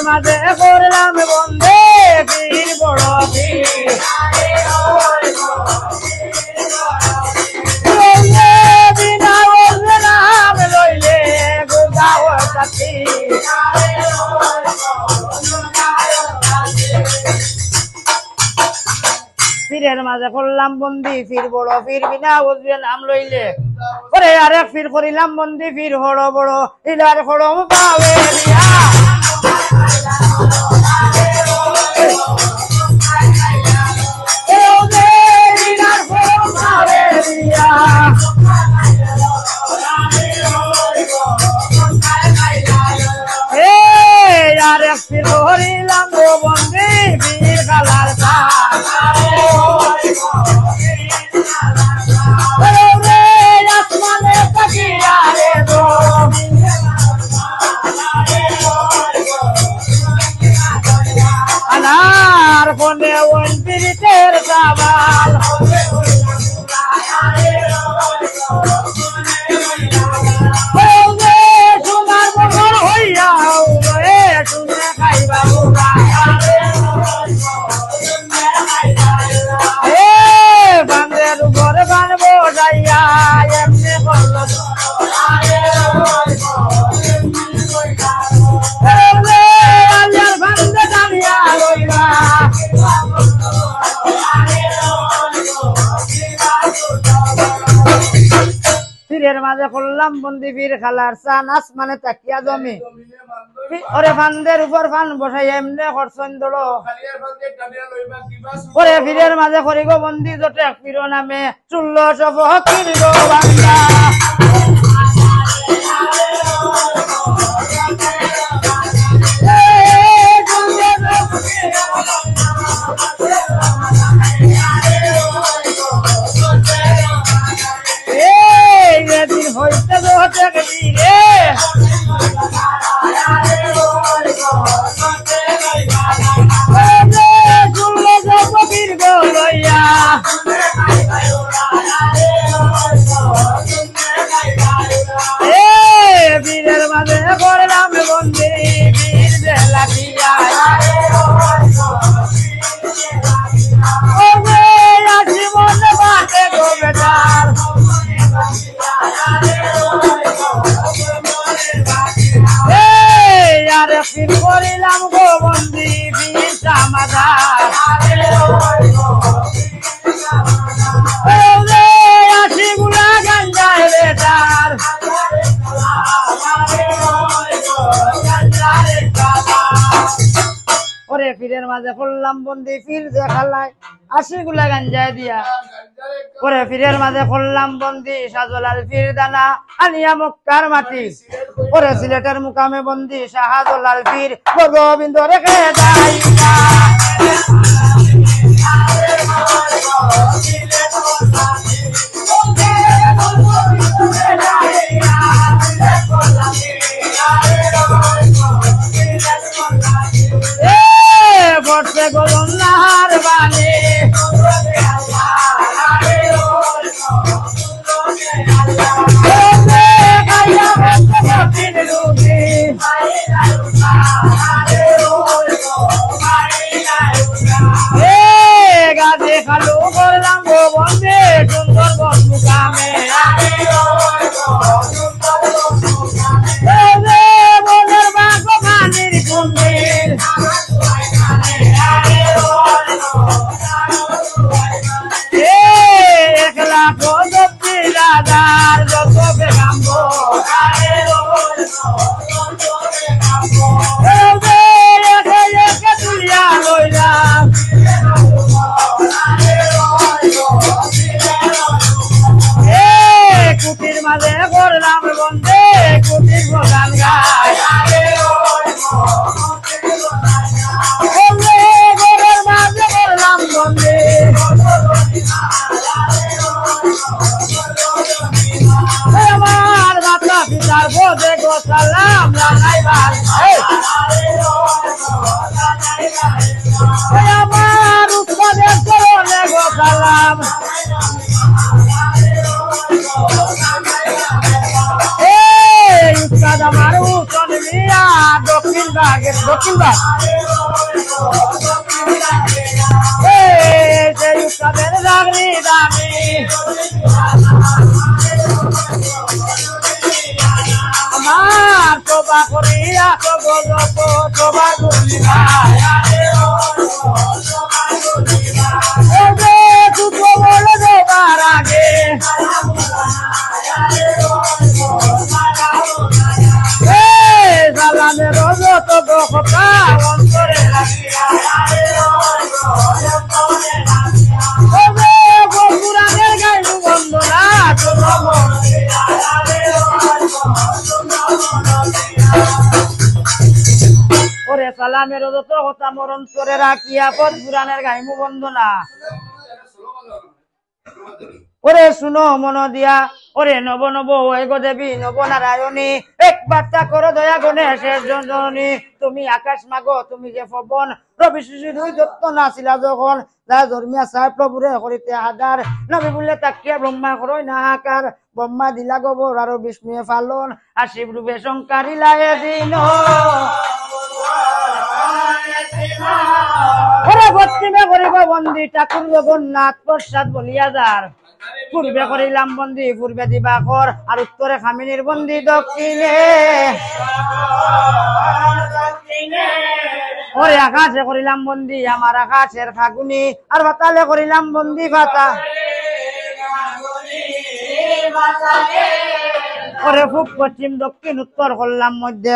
মাঝে করলাম বন্দে পীর বড় পীর বিনা বলবে নাম লইলে গোদাও সাথী পীরের মাঝে করলাম বন্দি পীর বড় পীর বিনা বুঝবে নাম লইলে পরে আরেক পীর করিলাম বন্দি পীর বড় বড় ইলার খড়ম পাবে দিয়া আরেক পীর করিলাম বন্দি পীর কালার আনার ফোনে ওই পীরিতের সাবাল সোনার বগর হইয়া শুনে খাইবা বান্ধের উপরে বানবো যাইয়া এমনি করলো বান্ধে দাঁড়িয়া রইবা পীরের মাঝে করলাম বন্দি পীর খালার চান আসমানে তাকিয়া জমি ওরে ফান্দের উপর ফান বসাই এমনি করছেন দড়ো ওরে পীরের মাঝে করিব বন্দি জটে পীর নামে চুল্ল সব কিনব বাংলা হইতে হতে রে পীর গো লইয়া পীরের মাঝে করলাম বন্দি পীর বেলা দিয়া আসি মনে বাটে গো বেটার আরে পীর করিলাম গো বন্দি পীর সমাধান আসি গুলা গঞ্জায় বেটার ওরে পীরের মাঝে করলাম বন্দি পীর দেখালায় আসি গুলা গঞ্জায় দিয়া ওরে পীরের মাঝে করলাম বন্দি শাহজালাল পীর দানা আনিয়া মক্কার মাটি ওরে সিলেটের মুকামে বন্দি শাহজালাল পীর গোবিন্দ রেখে যাইয়া বর্ষে গোলন্নার বাণী গাছে খালু করলাম গো বন্দে সুন্দর বন্ধু কামে বনের বাঁক পানির কুমির দক্ষিণ ভাগ সেই উৎসবের রাগরি দামি আমার শোভা করিয়া শোভার দেবার আগে সালামের যত কথা অন্তরে পুরাণের গাইব বন্দনা ওরে সালামের যত কথা মোর অন্তরে রাখিয়া পদ পুরাণের গাইমু বন্দনা ওরে শুনো মন দিয়া ওরে নব নব এগো দেবী নব নারায়ণী এক বার্তা করো দয়া গণেশের জননী তুমি আকাশ মাগো তুমি যে পবন রবি শিশু দুই দত্ত নাছিলা যখন যা ধর্মিয়া সাহেব প্রভুরে করিতে হাদার নবী বললে তাকিয়া ব্রহ্মা করই না আকার ব্রহ্মা দিলা গোবর আর বিষ্ণুয়ে পালন আর শিব রূপে শঙ্কারিলা এদিন ওরে পশ্চিমে করিব বন্দী ঠাকুর জগন্নাথ প্রসাদ বলিয়া যার পূর্বে করিলাম বন্দী পূর্বে দিবাকর আর উত্তরে খামিনীর বন্দী দক্ষিণে ওরে আকাশে করিলাম বন্দী আমার আকাশের ফাগুনি আর পাতালে করিলাম বন্দী পাতা ওরে পূব পশ্চিম দক্ষিণ উত্তর করলাম মধ্যে